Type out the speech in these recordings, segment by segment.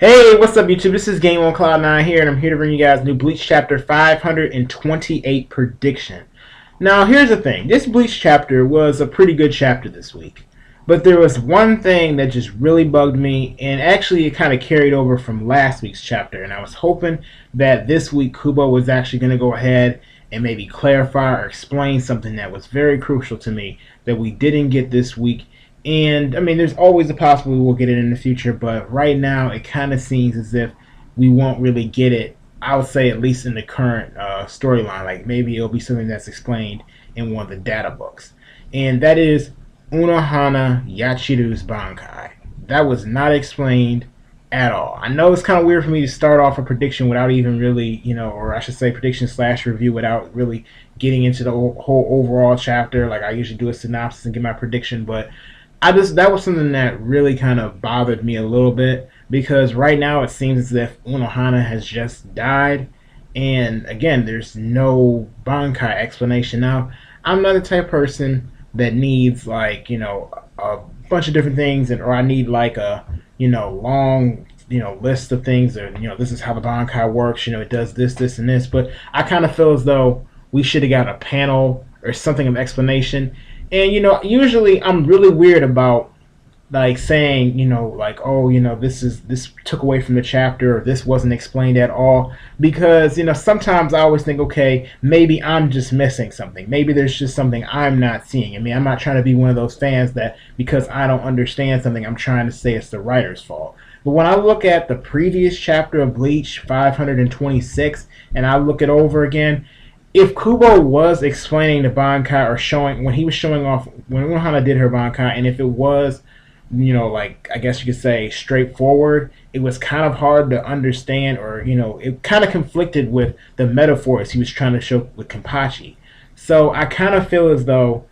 Hey, what's up, YouTube? This is Game on Cloud 9 here, and I'm here to bring you guys new Bleach Chapter 528 prediction. Now, here's the thing. This Bleach chapter was a pretty good chapter this week. But there was one thing that just really bugged me, and actually it kind of carried over from last week's chapter. And I was hoping that this week Kubo was actually going to go ahead and maybe clarify or explain something that was very crucial to me that we didn't get this week. And I mean, there's always a possibility we'll get it in the future, but right now it kind of seems as if we won't really get it. I would say at least in the current storyline, like maybe it'll be something that's explained in one of the data books, and that is Unohana Yachiru's Bankai. That was not explained at all. I know it's kind of weird for me to start off a prediction without even really, or I should say prediction slash review without really getting into the whole overall chapter. Like I usually do a synopsis and get my prediction, but that was something that really kind of bothered me a little bit because right now it seems as if Unohana has just died, and again, there's no Bankai explanation. Now, I'm not the type of person that needs like a bunch of different things, or I need like a long list of things, or this is how the Bankai works. It does this, this, and this. But I kind of feel as though we should have got a panel or something of explanation. And usually I'm really weird about like saying, like, oh, this took away from the chapter, or this wasn't explained at all, because sometimes I always think, okay, maybe I'm just missing something. Maybe there's just something I'm not seeing. I mean, I'm not trying to be one of those fans that because I don't understand something, I'm trying to say it's the writer's fault. But when I look at the previous chapter of Bleach 526 and I look it over again, if Kubo was explaining the Bankai or showing when he was showing off when Unohana did her Bankai, and if it was, like I guess you could say straightforward, it was kind of hard to understand, or it kind of conflicted with the metaphors he was trying to show with Kenpachi. So I kind of feel as though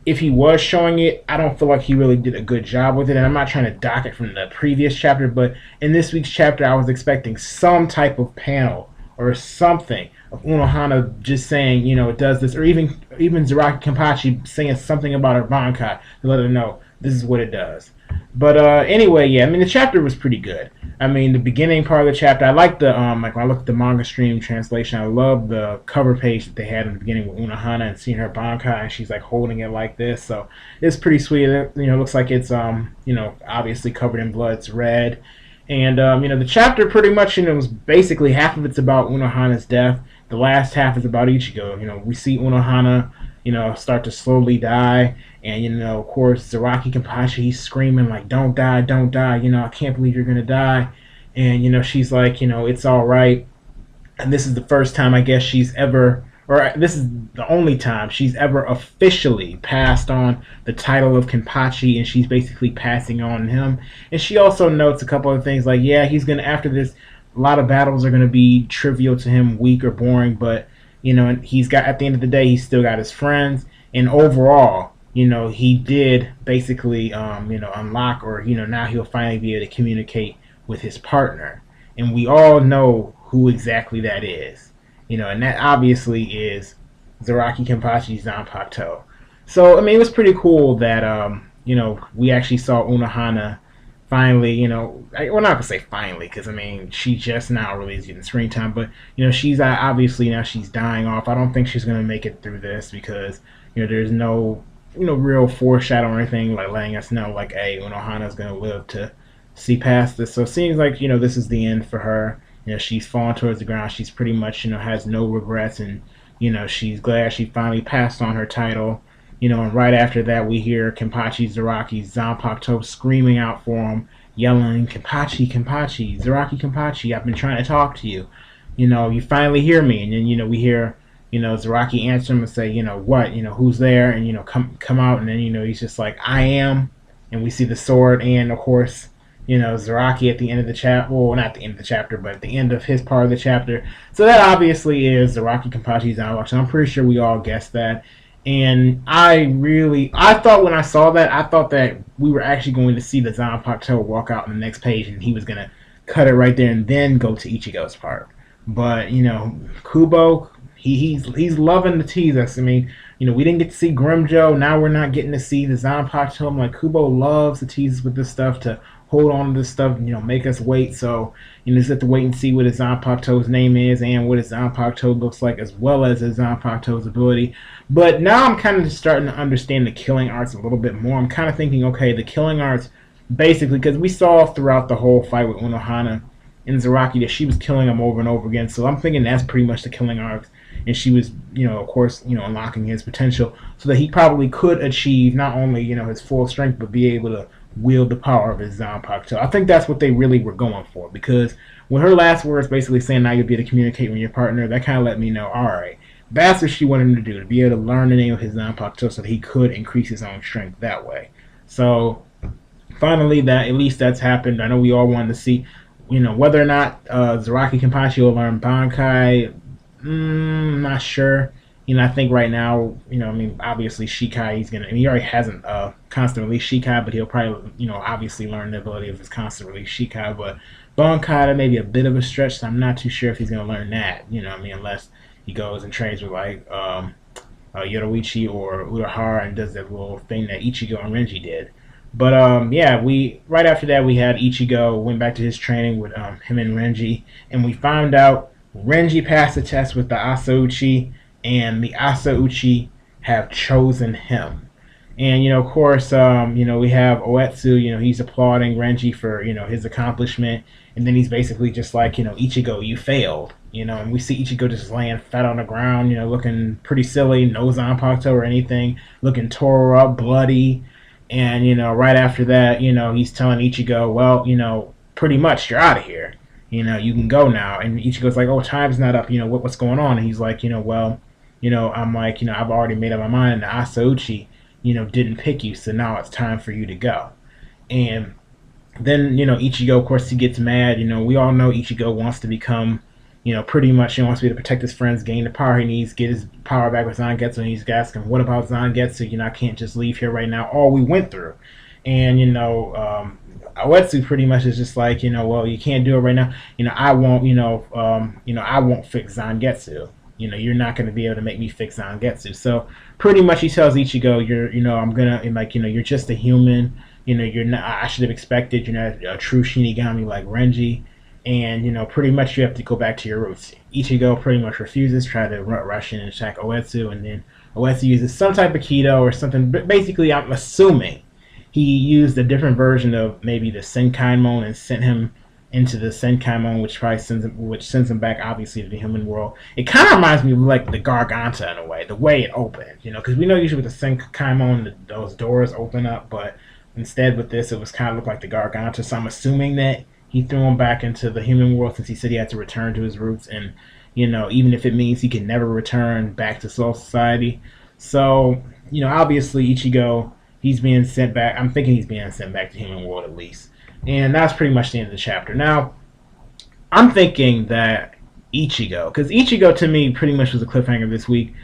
if he was showing it, I don't feel like he really did a good job with it. And I'm not trying to dock it from the previous chapter, but in this week's chapter, I was expecting some type of panel or something of Unohana just saying, it does this, or even Zaraki Kenpachi saying something about her Bankai to let her know this is what it does. But anyway, yeah, I mean the chapter was pretty good. I mean the beginning part of the chapter, I like the like when I look at the manga stream translation, I love the cover page that they had in the beginning with Unohana and seeing her Bankai, and she's like holding it like this, so it's pretty sweet. It looks like it's obviously covered in blood. It's red. And the chapter pretty much was basically half of it's about Unohana's death. The last half is about Ichigo. We see Unohana start to slowly die, and of course Zaraki Kenpachi, he's screaming like, "Don't die, don't die! I can't believe you're gonna die." And she's like, "It's all right." And this is the first time I guess she's ever, or this is the only time she's ever officially passed on the title of Kenpachi, and she's basically passing on him. And she also notes a couple of things like, yeah, he's gonna, after this, a lot of battles are gonna be trivial to him, weak or boring, but and he's got, at the end of the day, he's still got his friends, and overall, he did basically unlock, or now he'll finally be able to communicate with his partner, and we all know who exactly that is. And that obviously is Zaraki Kenpachi's Zanpakuto. So, I mean, it was pretty cool that, we actually saw Unohana finally, well, not going to say finally, because, I mean, she just now really is getting screen time, but, she's obviously now she's dying off. I don't think she's going to make it through this because, there's no, real foreshadow or anything, like, letting us know, like, hey, Unohana's going to live to see past this. So it seems like, this is the end for her. She's fallen towards the ground. She's pretty much, has no regrets, and, she's glad she finally passed on her title. And right after that, we hear Kenpachi Zaraki Zanpakuto screaming out for him, yelling, "Kenpachi, Kenpachi, Zaraki Kenpachi, I've been trying to talk to you. You finally hear me." And then, we hear, Zaraki answer him and say, "What? Who's there?" And, come out. And then, he's just like, "I am." And we see the sword, and, of course, Zaraki at the end of the chapter, well, not the end of the chapter, but at the end of his part of the chapter. So that obviously is Zaraki Kenpachi's Zanpakuto. So I'm pretty sure we all guessed that. And I thought when I saw that, I thought that we were actually going to see the Zanpakuto walk out on the next page, and he was going to cut it right there and then go to Ichigo's part. But, Kubo, he's loving to tease us. I mean, we didn't get to see Grimjo. Now we're not getting to see the Zanpakuto. I'm like, Kubo loves to tease us with this stuff to hold on to this stuff, make us wait. So, just have to wait and see what his Zanpakuto's name is and what his Zanpakuto looks like, as well as his Zanpakuto's ability. But now I'm kind of starting to understand the killing arts a little bit more. I'm kind of thinking, okay, the killing arts, basically, because we saw throughout the whole fight with Unohana and Zaraki that she was killing him over and over again. So I'm thinking that's pretty much the killing arcs. And she was, of course, unlocking his potential so that he probably could achieve not only, his full strength, but be able to wield the power of his Zanpakuto. I think that's what they really were going for, because with her last words basically saying now you'll be able to communicate with your partner, that kind of let me know, all right, that's what she wanted him to do, to be able to learn the name of his Zanpakuto so that he could increase his own strength that way. So finally, that at least that's happened. I know we all wanted to see, whether or not Zaraki Kenpachi will learn Bankai. Not sure. I think right now, obviously Shikai, he already hasn't constant release Shikai, but he'll probably, obviously learn the ability of his constant release Shikai. But Bankai, that may be a bit of a stretch, so I'm not too sure if he's going to learn that, unless he goes and trains with, like, Yoruichi or Urahara and does that little thing that Ichigo and Renji did. But yeah, right after that we had Ichigo went back to his training with him and Renji, and we found out Renji passed the test with the Asauchi, and the Asauchi have chosen him. And of course, we have Oetsu. He's applauding Renji for his accomplishment, and then he's basically just like, Ichigo, you failed. And we see Ichigo just laying fat on the ground, looking pretty silly, no Zanpakuto or anything, looking tore up, bloody. And right after that, he's telling Ichigo, well, pretty much you're out of here. You can go now. And Ichigo's like, oh, time's not up. What's going on? And he's like, well, I'm like, I've already made up my mind. And the Asauchi, didn't pick you, so now it's time for you to go. And then, Ichigo, of course, he gets mad. We all know Ichigo wants to become, pretty much he wants to be able to protect his friends, gain the power he needs, get his power back with Zangetsu, and he's asking, what about Zangetsu? I can't just leave here right now. All we went through. And, Oetsu pretty much is just like, well, you can't do it right now. I won't, I won't fix Zangetsu. You're not going to be able to make me fix Zangetsu. So pretty much he tells Ichigo, I'm going to, like, you're just a human. You're not, I should have expected, you're not a true Shinigami like Renji. And, pretty much you have to go back to your roots. Ichigo pretty much refuses, try to rush in and attack Oetsu, and then Oetsu uses some type of Kido or something. But basically, I'm assuming he used a different version of maybe the Senkaimon and sent him into the Senkaimon, which sends him back, obviously, to the human world. It kind of reminds me of, like, the Garganta in a way, the way it opened, because we know usually with the Senkaimon, those doors open up, but instead with this, it was kind of looked like the Garganta, so I'm assuming that he threw him back into the human world since he said he had to return to his roots, and even if it means he can never return back to Soul Society. So obviously Ichigo, he's being sent back. I'm thinking he's being sent back to human world at least, and that's pretty much the end of the chapter. Now I'm thinking that Ichigo, because Ichigo to me pretty much was a cliffhanger this week.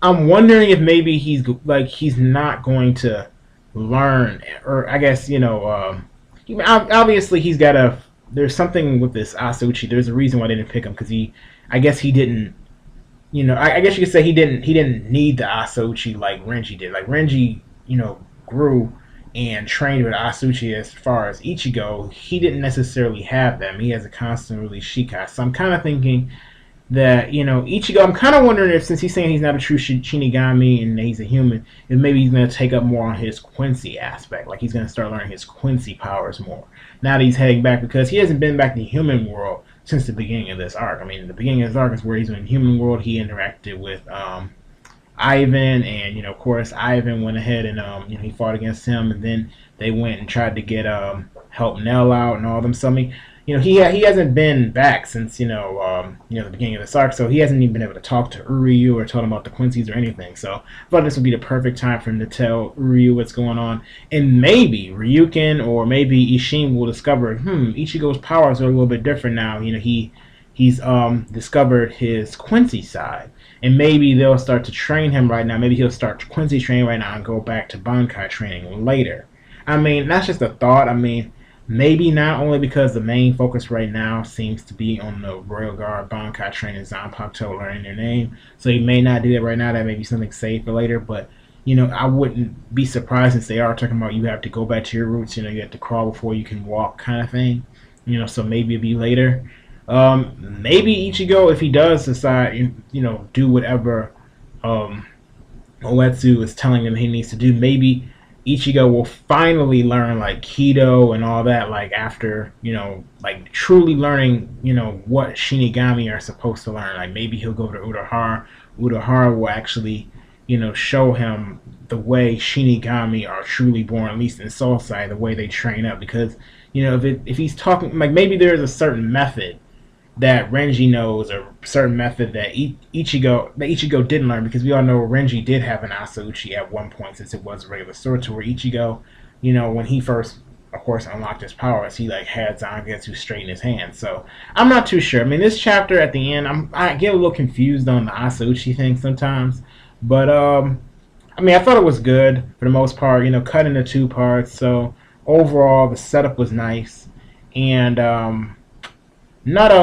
I'm wondering if maybe he's not going to learn, or I guess obviously he's got a. There's something with this Asauchi. There's a reason why they didn't pick him, because I guess he didn't. I guess you could say he didn't need the Asauchi like Renji did. Like Renji, grew and trained with Asauchi. As far as Ichigo, he didn't necessarily have them. He has a constant release Shikai. So I'm kind of thinking that Ichigo. I'm kind of wondering if, since he's saying he's not a true Shinigami and he's a human, if maybe he's going to take up more on his Quincy aspect. Like he's going to start learning his Quincy powers more now that he's heading back, because he hasn't been back in the human world since the beginning of this arc. I mean, the beginning of this arc is where he's in human world. He interacted with Ivan, and of course Ivan went ahead and he fought against him, and then they went and tried to get help Nell out and all them. So I mean, he hasn't been back since the beginning of this arc, so he hasn't even been able to talk to Uryu or tell him about the Quincy's or anything. So I thought this would be the perfect time for him to tell Uryu what's going on, and maybe Ryuken or maybe Ishin will discover Ichigo's powers are a little bit different now. He's discovered his Quincy side, and maybe they'll start to train him right now. Maybe he'll start Quincy training right now and go back to Bankai training later. I mean, that's just a thought. I mean, maybe not, only because the main focus right now seems to be on the Royal Guard Bankai training Zanpakuto learning their name. So he may not do it right now. That may be something safe for later. But, I wouldn't be surprised since they are talking about you have to go back to your roots. You have to crawl before you can walk, kind of thing. So maybe it'll be later. Maybe Ichigo, if he does decide, do whatever Oetsu is telling him he needs to do, maybe Ichigo will finally learn like Kido and all that, like after, like truly learning, what Shinigami are supposed to learn. Like maybe he'll go to Urahara. Urahara will actually, show him the way Shinigami are truly born, at least in Soul Side, the way they train up. Because, if he's talking, like maybe there's a certain method that Renji knows, or a certain method that Ichigo didn't learn, because we all know Renji did have an Asauchi at one point, since it was a regular sword, to where Ichigo, when he first, of course, unlocked his powers, he like had Zangetsu straight in his hand. So I'm not too sure. I mean, this chapter at the end, I get a little confused on the Asauchi thing sometimes, but I thought it was good for the most part. Cut into 2 parts. So overall, the setup was nice, and not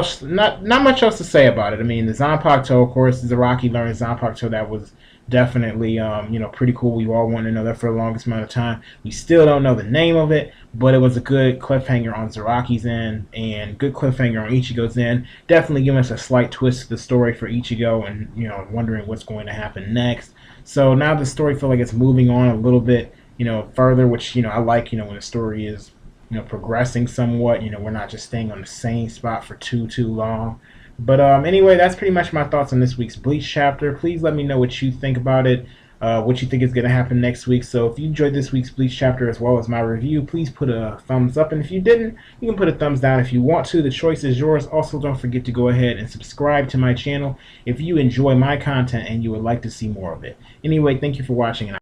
much else to say about it. I mean, the Zanpakuto, of course, Zaraki learned Zanpakuto. That was definitely, pretty cool. We all wanted to know that for the longest amount of time. We still don't know the name of it, but it was a good cliffhanger on Zaraki's end, and good cliffhanger on Ichigo's end. Definitely giving us a slight twist to the story for Ichigo, and, wondering what's going to happen next. So now the story feels like it's moving on a little bit, further, which, I like, when the story is, progressing somewhat. We're not just staying on the same spot for too long. But anyway, that's pretty much my thoughts on this week's Bleach chapter. Please let me know what you think about it, what you think is going to happen next week. So if you enjoyed this week's Bleach chapter as well as my review, please put a thumbs up. And if you didn't, you can put a thumbs down if you want to. The choice is yours. Also, don't forget to go ahead and subscribe to my channel if you enjoy my content and you would like to see more of it. Anyway, thank you for watching, and